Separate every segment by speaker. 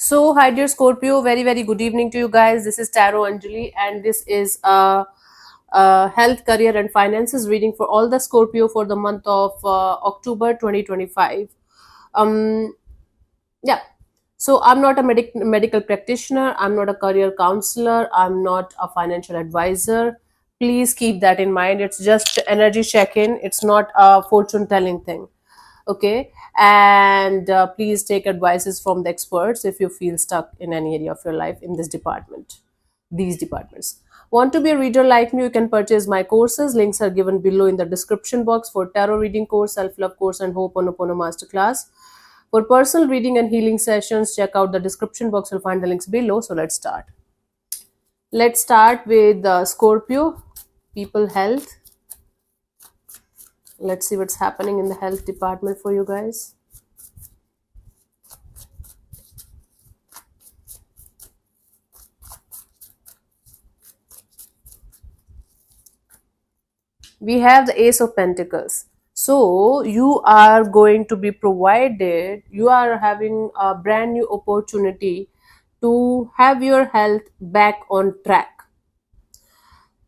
Speaker 1: So, hi dear Scorpio, very good evening to you guys. This is Tarot Anjali, and this is a health, career, and finances reading for all the Scorpio for the month of October 2025. Um, yeah, so I'm not a medical practitioner, I'm not a career counselor, I'm not a financial advisor. Please keep that in mind. It's just energy check in, it's not a fortune telling thing. Okay, and please take advices from the experts if you feel stuck in any area of your life in this department, these departments. Want to be a reader like me? You can purchase my courses. Links are given below in the description box for tarot reading course, self-love course, and Ho'oponopono masterclass. For personal reading and healing sessions, check out the description box. You'll find the links below. So let's start with Scorpio people health. Let's see what's happening in the health department for you guys. We have the Ace of Pentacles. So you are going to be provided, you are having a brand new opportunity to have your health back on track.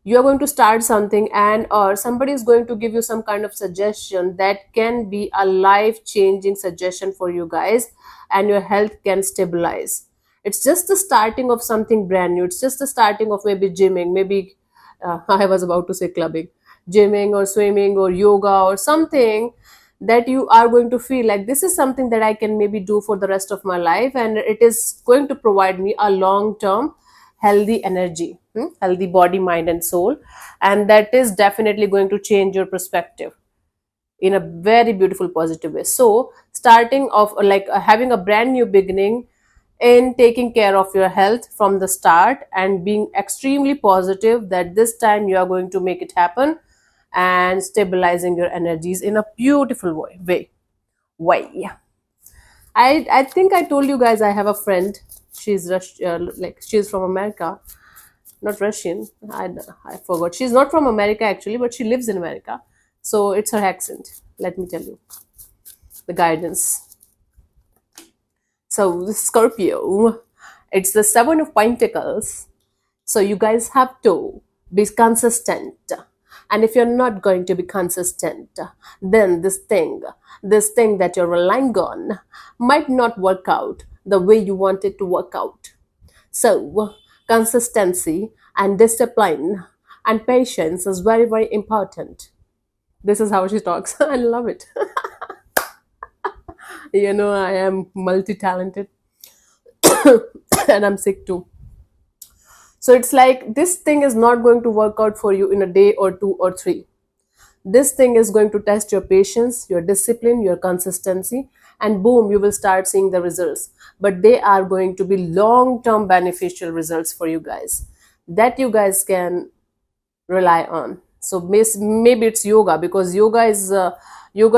Speaker 1: You are going to start something, and or somebody is going to give you some kind of suggestion that can be a life changing suggestion for you guys, and your health can stabilize. It's just the starting of something brand new. It's just the starting of maybe gymming, maybe I was about to say clubbing, gymming or swimming or yoga or something that you are going to feel like this is something that I can maybe do for the rest of my life, and it is going to provide me a long term healthy energy, healthy body, mind, and soul. And that is definitely going to change your perspective in a very beautiful, positive way. So, starting off like having a brand new beginning in taking care of your health from the start and being extremely positive that this time you are going to make it happen and stabilizing your energies in a beautiful way. Yeah. I think I told you guys I have a friend. She's like she's from America, not Russian. I forgot. She's not from America actually, but she lives in America. So it's her accent. Let me tell you the guidance. So the Scorpio, it's the Seven of Pentacles. So you guys have to be consistent. And if you're not going to be consistent, then this thing that you're relying on might not work out the way you want it to work out. So, consistency and discipline and patience is very important. This is how she talks. I love it. I am multi talented and I'm sick too. So, it's like this thing is not going to work out for you in a day or two or three. This thing is going to test your patience, your discipline, your consistency, and boom, you will start seeing the results. But they are going to be long term beneficial results for you guys that you guys can rely on. So maybe it's yoga, because yoga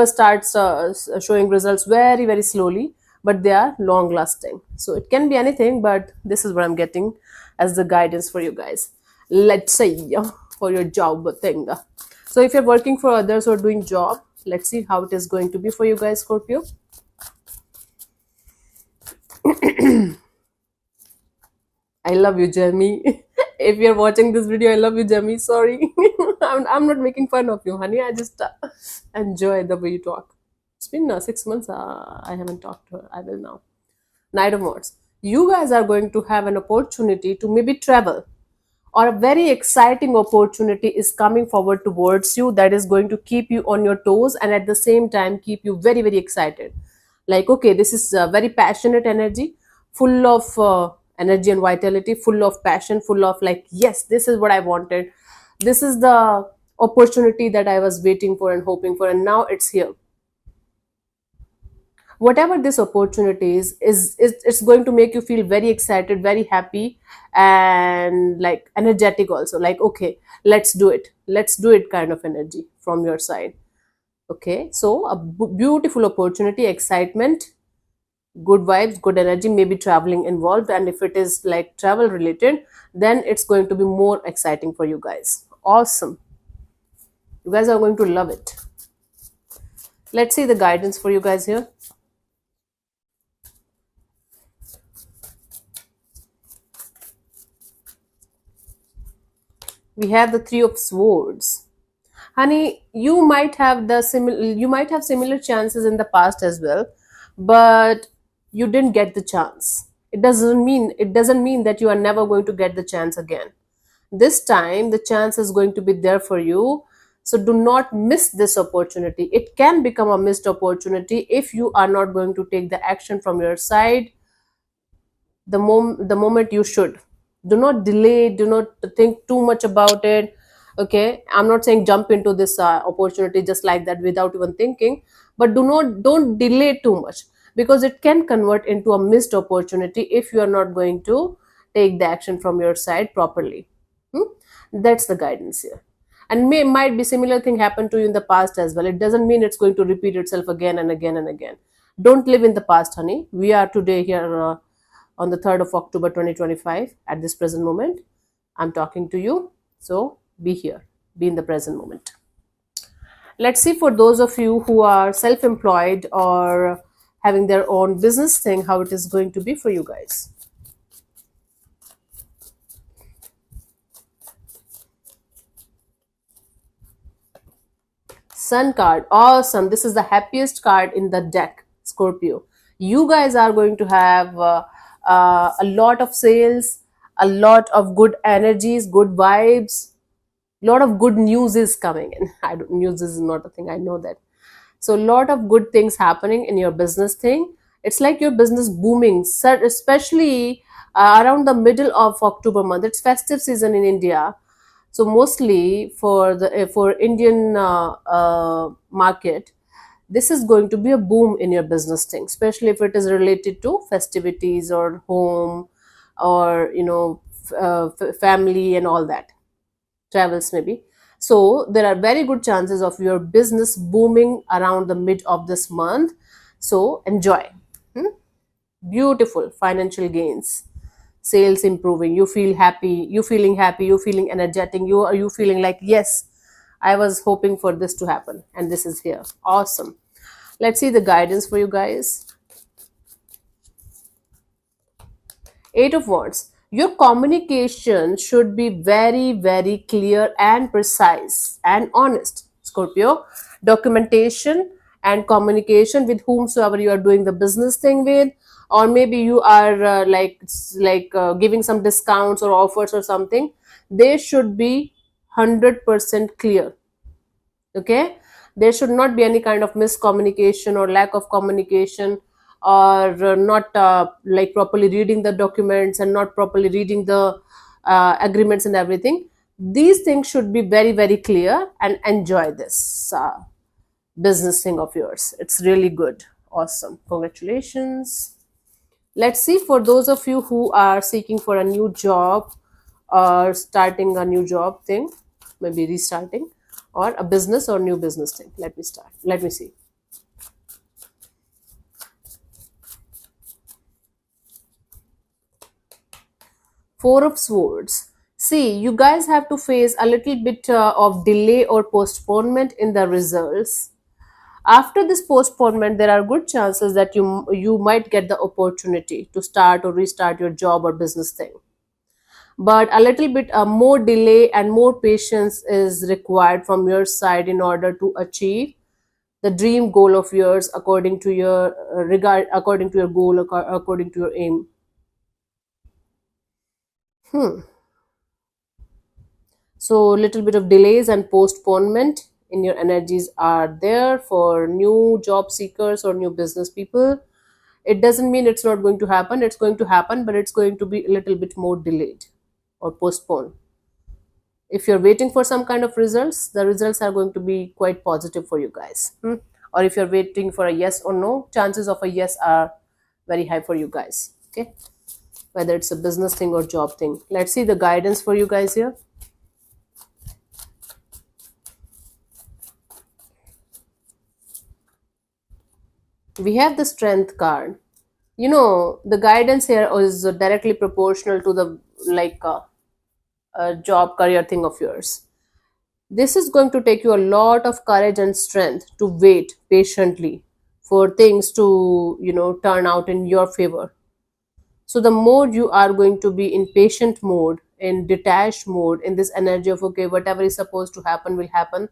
Speaker 1: starts showing results very slowly, but they are long lasting. So it can be anything, but this is what I'm getting as the guidance for you guys. Let's say for your job thing. So if you're working for others or doing job, let's see how it is going to be for you guys, Scorpio. I love you, Jeremy. If you're watching this video, I love you, Jeremy. Sorry. I'm not making fun of you, honey. I just enjoy the way you talk. It's been 6 months. I haven't talked to her. I will now. Knight of Wands. You guys are going to have an opportunity to maybe travel, or a very exciting opportunity is coming forward towards you that is going to keep you on your toes and at the same time keep you very excited. Like, okay, this is very passionate energy, full of energy and vitality, full of passion, full of like, yes, this is what I wanted, this is the opportunity that I was waiting for and hoping for, and now it's here. Whatever this opportunity is it's going to make you feel very excited, very happy, and like energetic also, like, okay, let's do it kind of energy from your side. Okay, so a beautiful opportunity, excitement, good vibes, good energy, maybe traveling involved, and if it is like travel related, then it's going to be more exciting for you guys. Awesome, you guys are going to love it. Let's see the guidance for you guys here. We have the Three of Swords. Honey, you might have similar chances in the past as well, but you didn't get the chance. It doesn't mean that you are never going to get the chance again. This time the chance is going to be there for you, so do not miss this opportunity. It can become a missed opportunity if you are not going to take the action from your side the moment you should. Do not delay, do not think too much about it. Okay, I'm not saying jump into this opportunity just like that without even thinking, but don't delay too much, because it can convert into a missed opportunity if you are not going to take the action from your side properly. Hmm? That's the guidance here. And might be similar thing happened to you in the past as well. It doesn't mean it's going to repeat itself again and again and again. Don't live in the past, honey. We are today here on the 3rd of October 2025 at this present moment. I'm talking to you. So be here, be in the present moment. Let's see, for those of you who are self employed or having their own business thing, how it is going to be for you guys. Sun card, awesome. This is the happiest card in the deck, Scorpio. You guys are going to have a lot of sales, a lot of good energies, good vibes, lot of good news is coming in. I don't, news is not a thing, I know that. So a lot of good things happening in your business thing. It's like your business booming, especially around the middle of October month. It's festive season in India, so mostly for the for Indian market, this is going to be a boom in your business thing, especially if it is related to festivities or home, or family and all that, travels maybe. So there are very good chances of your business booming around the mid of this month. So enjoy. Hmm? Beautiful financial gains, sales improving, you feel happy, you feeling energetic, you feeling like, yes, I was hoping for this to happen and this is here. Awesome. Let's see the guidance for you guys. Eight of Wands. Your communication should be very, very clear and precise and honest, Scorpio. Documentation and communication with whomsoever you are doing the business thing with, or maybe you are giving some discounts or offers or something. They should be 100% clear. Okay, there should not be any kind of miscommunication or lack of communication, or not like properly reading the documents and not properly reading the agreements and everything. These things should be very, very clear, and enjoy this business thing of yours. It's really good. Awesome, congratulations. Let's see, for those of you who are seeking for a new job or starting a new job thing, maybe restarting, or a business or new business thing. Let me see. Four of Swords. See, you guys have to face a little bit of delay or postponement in the results. After this postponement, there are good chances that you might get the opportunity to start or restart your job or business thing. But a little bit more delay and more patience is required from your side in order to achieve the dream goal of yours, according to your according to your goal, according to your aim. So little bit of delays and postponement in your energies are there for new job seekers or new business people. It doesn't mean it's not going to happen. It's going to happen, but it's going to be a little bit more delayed or postponed. If you're waiting for some kind of results, the results are going to be quite positive for you guys. Or if you're waiting for a yes or no, chances of a yes are very high for you guys. Okay, whether it's a business thing or job thing. Let's see the guidance for you guys here. We have the Strength card. The guidance here is directly proportional to the job career thing of yours. This is going to take you a lot of courage and strength to wait patiently for things to turn out in your favor. So the more you are going to be in patient mode in detached mode, in this energy of okay, whatever is supposed to happen will happen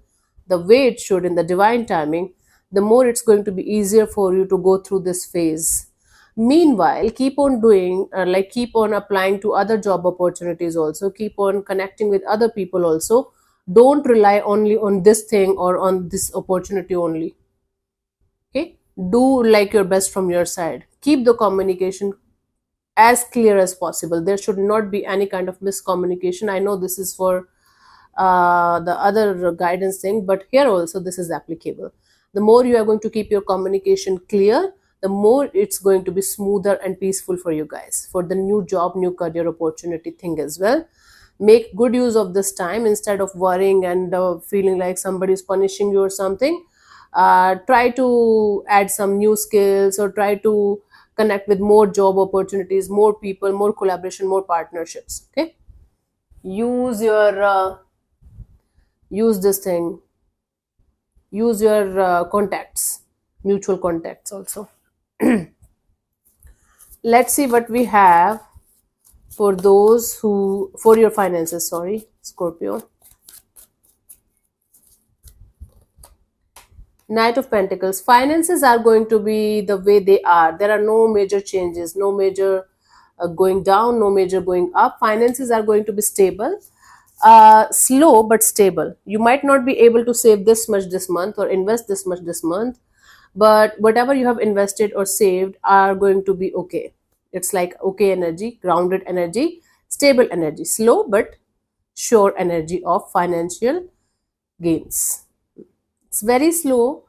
Speaker 1: the way it should in the divine timing, the more it's going to be easier for you to go through this phase. Meanwhile, keep on doing, keep on applying to other job opportunities also, keep on connecting with other people also. Don't rely only on this thing or on this opportunity only. Okay, do like your best from your side. Keep the communication as clear as possible. There should not be any kind of miscommunication. I know this is for the other guidance thing, but here also this is applicable. The more you are going to keep your communication clear, the more it's going to be smoother and peaceful for you guys for the new job, new career opportunity thing as well. Make good use of this time instead of worrying and feeling like somebody is punishing you or something. Try to add some new skills or try to connect with more job opportunities, more people, more collaboration, more partnerships. Okay, use your use this thing, use your contacts, mutual contacts also. Let's see what we have for those who, for your finances, sorry, Scorpio. Knight of Pentacles. Finances are going to be the way they are. There are no major changes, no major going down, no major going up. Finances are going to be stable, slow but stable. You might not be able to save this much this month or invest this much this month, but whatever you have invested or saved are going to be okay. It's like okay energy, grounded energy, stable energy, slow but sure energy of financial gains. It's very slow,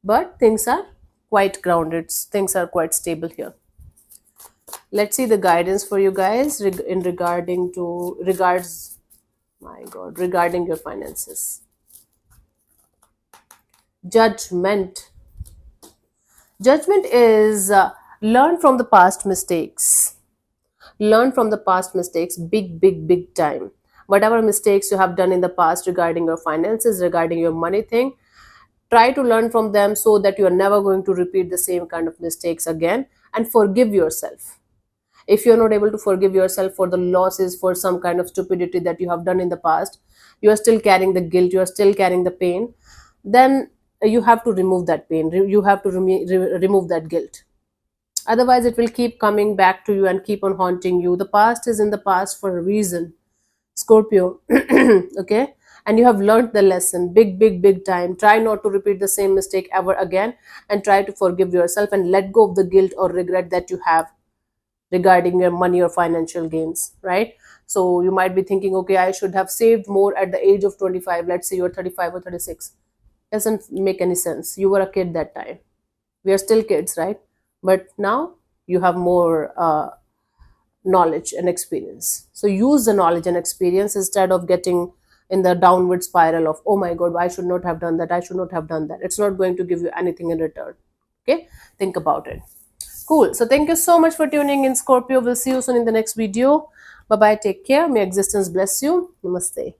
Speaker 1: but things are quite grounded. Things are quite stable here. Let's see the guidance for you guys in regards, my God, regarding your finances. Judgment. Judgment is learn from the past mistakes. Learn from the past mistakes, big time. Whatever mistakes you have done in the past regarding your finances, regarding your money thing, try to learn from them so that you are never going to repeat the same kind of mistakes again, and forgive yourself. If you're not able to forgive yourself for the losses, for some kind of stupidity that you have done in the past, you are still carrying the guilt, you are still carrying the pain, then you have to remove that pain, you have to remove that guilt. Otherwise it will keep coming back to you and keep on haunting you. The past is in the past for a reason, Scorpio. Okay, and you have learned the lesson big time. Try not to repeat the same mistake ever again, and try to forgive yourself and let go of the guilt or regret that you have regarding your money or financial gains, right? So you might be thinking, okay, I should have saved more at the age of 25. Let's say you're 35 or 36. Doesn't make any sense. You were a kid that time. We are still kids, right? But now you have more knowledge and experience. So use the knowledge and experience instead of getting in the downward spiral of, oh my God, I should not have done that. I should not have done that. It's not going to give you anything in return. Okay, think about it. Cool. So thank you so much for tuning in, Scorpio. We'll see you soon in the next video. Bye bye. Take care. May existence bless you. Namaste.